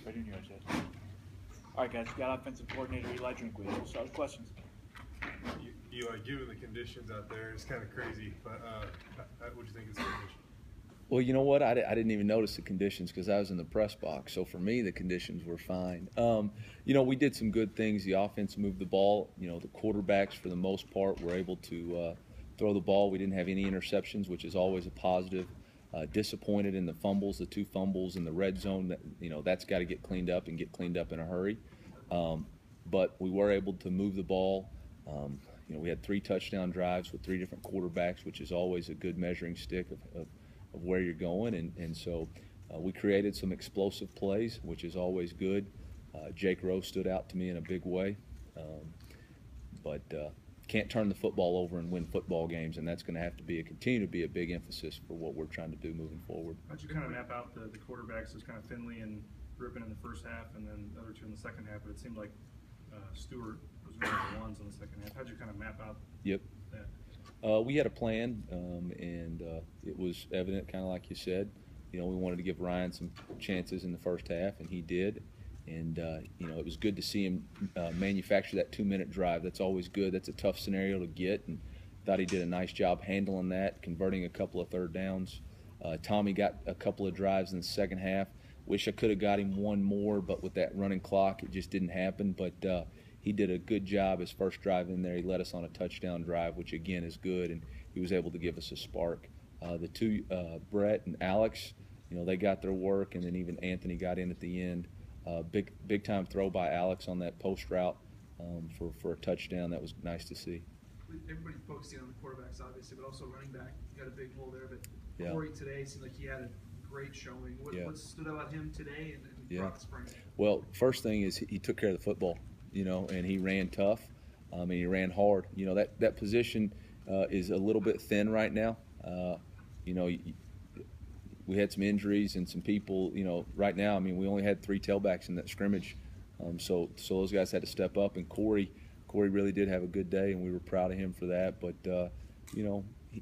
Right in yours, Ed. All right, guys, we got offensive coordinator Eliah Drinkwitz. We'll start with questions. Eli, given the conditions out there, it's kind of crazy, but what do you think of the condition? Well, you know what? I didn't even notice the conditions because I was in the press box. So for me, the conditions were fine. We did some good things. The offense moved the ball. The quarterbacks, for the most part, were able to throw the ball. We didn't have any interceptions, which is always a positive. Disappointed in the fumbles, the 2 fumbles in the red zone. That's got to get cleaned up and get cleaned up in a hurry. But we were able to move the ball. We had 3 touchdown drives with 3 different quarterbacks, which is always a good measuring stick of where you're going. And so we created some explosive plays, which is always good. Jake Rowe stood out to me in a big way. But can't turn the football over and win football games, and that's going to have to continue to be a big emphasis for what we're trying to do moving forward. How'd you kind of map out the quarterbacks as kind of Finley and Rippon in the first half and then the other 2 in the second half? But it seemed like Stewart was one of the ones in the second half. How'd you kind of map out that? We had a plan, and it was evident, kind of like you said. We wanted to give Ryan some chances in the first half, and he did. And, it was good to see him manufacture that 2-minute drive. That's always good. That's a tough scenario to get, and thought he did a nice job handling that, converting a couple of third downs. Tommy got a couple of drives in the second half. Wish I could have got him one more, but with that running clock, it just didn't happen. But he did a good job his first drive in there. He led us on a touchdown drive, which, again, is good, and he was able to give us a spark. The 2, Brett and Alex, they got their work, and then even Anthony got in at the end. Big time throw by Alex on that post route for a touchdown. That was nice to see. Everybody focusing on the quarterbacks, obviously, but also running back. You got a big hole there. But Yeah. Corey today seemed like he had a great showing. What stood out about him today and throughout the spring? Well, first thing is he took care of the football, and he ran tough, and he ran hard. That position is a little bit thin right now. We had some injuries and some people, right now, we only had 3 tailbacks in that scrimmage. So those guys had to step up, and Corey really did have a good day, and we were proud of him for that. But,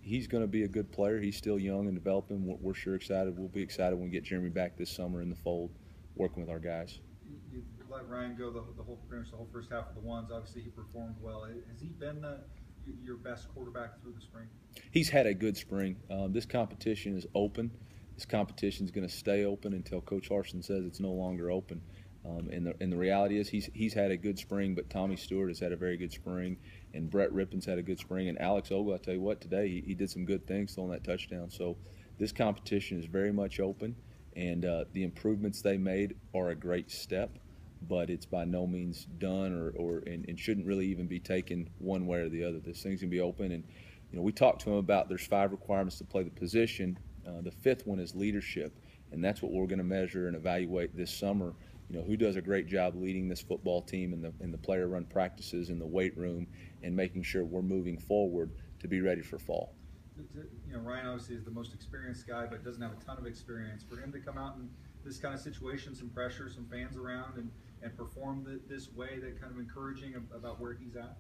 he's going to be a good player. He's still young and developing. We're sure excited. We'll be excited when we get Jeremy back this summer in the fold, working with our guys. You let Ryan go pretty much the whole first half of the ones. Obviously, he performed well. Has he been your best quarterback through the spring? He's had a good spring. This competition is open. This competition is going to stay open until Coach Harsin says it's no longer open. And the reality is he's had a good spring, but Tommy Stewart has had a very good spring, and Brett Rippon's had a good spring, and Alex Ogle, I tell you what, today he did some good things throwing that touchdown. So this competition is very much open, and the improvements they made are a great step, but it's by no means done and shouldn't really even be taken one way or the other. This thing's going to be open, and we talked to him about there's 5 requirements to play the position. The 5th one is leadership, and that's what we're going to measure and evaluate this summer. Who does a great job leading this football team in the player run practices in the weight room and making sure we're moving forward to be ready for fall. Ryan obviously is the most experienced guy, but doesn't have a ton of experience. For him to come out in this kind of situation, some pressure, some fans around, and perform this way, that kind of encouraging about where he's at?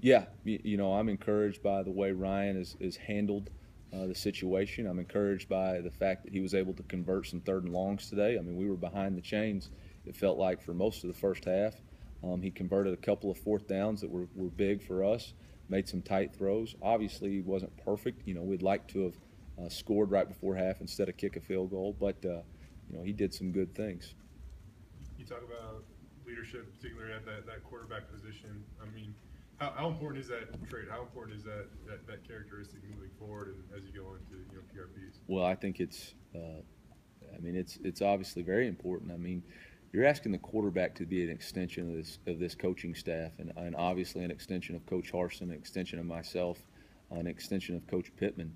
Yeah, I'm encouraged by the way Ryan is handled the situation. I'm encouraged by the fact that he was able to convert some 3rd and longs today. We were behind the chains, it felt like, for most of the first half. He converted a couple of 4th downs that were big for us, made some tight throws. Obviously, he wasn't perfect. We'd like to have scored right before half instead of kick a field goal, but he did some good things. You talk about leadership, particularly at that quarterback position. How important is that trait? How important is that characteristic moving forward and as you go into PRPs? Well, I think it's obviously very important. You're asking the quarterback to be an extension of this coaching staff, and obviously an extension of Coach Harsin, an extension of myself, an extension of Coach Pittman.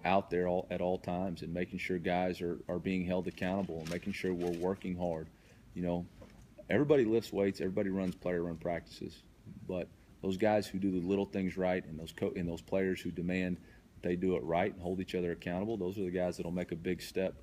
Out there at all times, and making sure guys are being held accountable, and making sure we're working hard. Everybody lifts weights, everybody runs player run practices, but those guys who do the little things right, and those players who demand they do it right and hold each other accountable, those are the guys that'll make a big step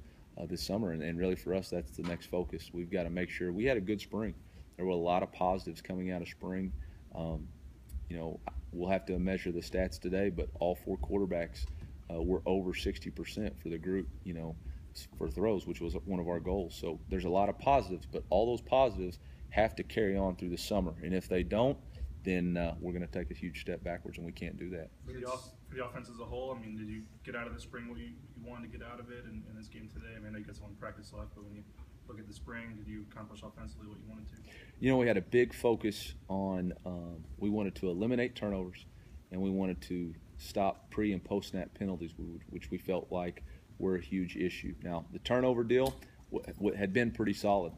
this summer. And really for us, that's the next focus. We've got to make sure we had a good spring. There were a lot of positives coming out of spring. We'll have to measure the stats today, but all 4 quarterbacks were over 60% for the group. for throws, which was one of our goals. So there's a lot of positives, but all those positives have to carry on through the summer. And if they don't, then we're going to take a huge step backwards, and we can't do that. For the offense as a whole, I mean, did you get out of the spring what you wanted to get out of it in this game today? I mean, I know you got some practice left, but when you look at the spring, did you accomplish offensively what you wanted to? You know, we had a big focus on we wanted to eliminate turnovers, and we wanted to stop pre- and post-snap penalties, which we felt like were a huge issue. Now, the turnover deal had been pretty solid.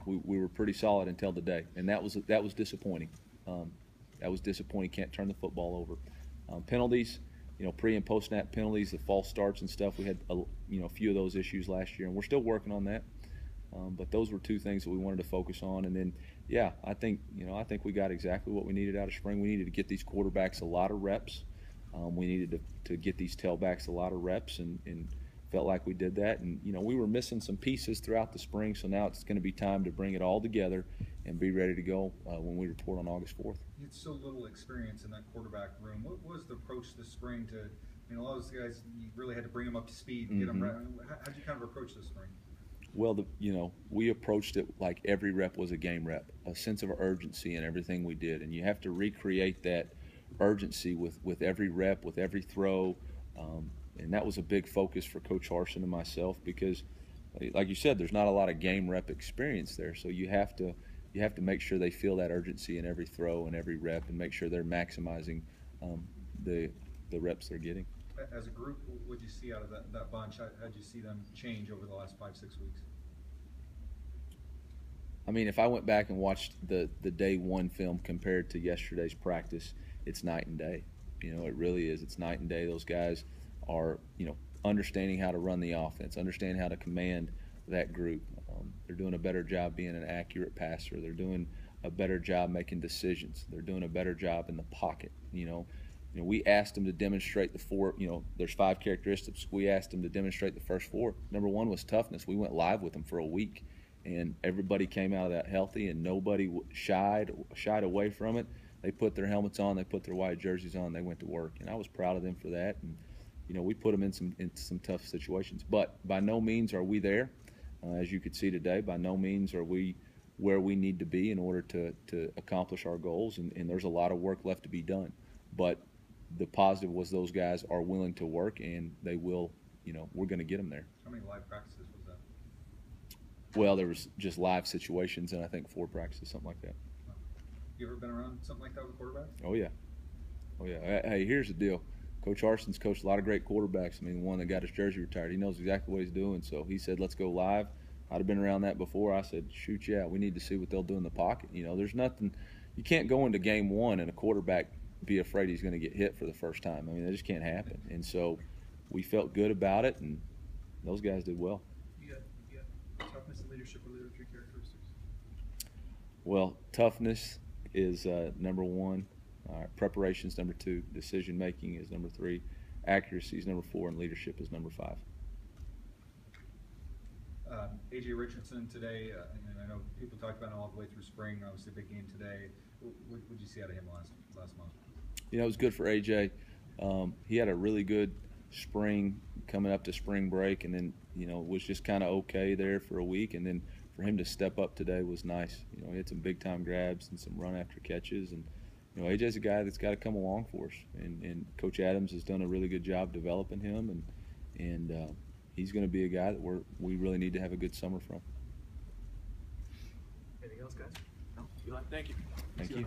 We were pretty solid until today, and that was disappointing. That was disappointing. Can't turn the football over. Penalties, you know, pre- and post-snap penalties, the false starts and stuff. We had a few of those issues last year, and we're still working on that. But those were two things that we wanted to focus on. And then, yeah, I think we got exactly what we needed out of spring. We needed to get these quarterbacks a lot of reps. We needed to get these tailbacks a lot of reps, and felt like we did that. And, you know, we were missing some pieces throughout the spring, so now it's going to be time to bring it all together and be ready to go when we report on August 4th. You had so little experience in that quarterback room. What was the approach this spring to, a lot of those guys, you really had to bring them up to speed and get them ready. How did you kind of approach this spring? Well, we approached it like every rep was a game rep, a sense of urgency in everything we did. And you have to recreate that urgency with every rep, with every throw. And that was a big focus for Coach Harsin and myself because, like you said, there's not a lot of game rep experience there. So you have to make sure they feel that urgency in every throw and every rep, and make sure they're maximizing the reps they're getting. As a group, what did you see out of that bunch? How did you see them change over the last 5-6 weeks? I mean, if I went back and watched the day one film compared to yesterday's practice, it's night and day. It really is. It's night and day. Those guys are, understanding how to run the offense, understanding how to command that group. They're doing a better job being an accurate passer. They're doing a better job making decisions. They're doing a better job in the pocket. We asked them to demonstrate the four. There's 5 characteristics. We asked them to demonstrate the first 4. Number 1 was toughness. We went live with them for a week, and everybody came out of that healthy, and nobody shied away from it. They put their helmets on, they put their white jerseys on, they went to work, and I was proud of them for that. And we put them in some tough situations, but by no means are we there. As you could see today, by no means are we where we need to be in order to accomplish our goals, and there's a lot of work left to be done. But the positive was those guys are willing to work, and they will. We're going to get them there. How many live practices was that? Well, there was just live situations, and I think 4 practices, something like that. You ever been around something like that with quarterbacks? Oh yeah. Hey, here's the deal. Coach Harsin's coached a lot of great quarterbacks. I mean, the one that got his jersey retired, he knows exactly what he's doing. So he said, let's go live. I'd have been around that before. I said, shoot, yeah, we need to see what they'll do in the pocket. There's nothing. You can't go into game 1 and a quarterback be afraid he's going to get hit for the first time. I mean, that just can't happen. And so we felt good about it, and those guys did well. You got toughness and leadership are the 3 characteristics. Well, toughness is number 1. Preparation is number 2. Decision making is number 3. Accuracy is number 4, and leadership is number 5. A.J. Richardson today, and I know people talked about him all the way through spring. Obviously, a big game today. What did you see out of him last month? It was good for A.J. He had a really good spring coming up to spring break, and then was just kind of okay there for a week, and then for him to step up today was nice. He had some big time grabs and some run after catches, and AJ's a guy that's got to come along for us, and Coach Adams has done a really good job developing him, and he's going to be a guy that we really need to have a good summer from. Anything else, guys? No. Thank you. Thank you.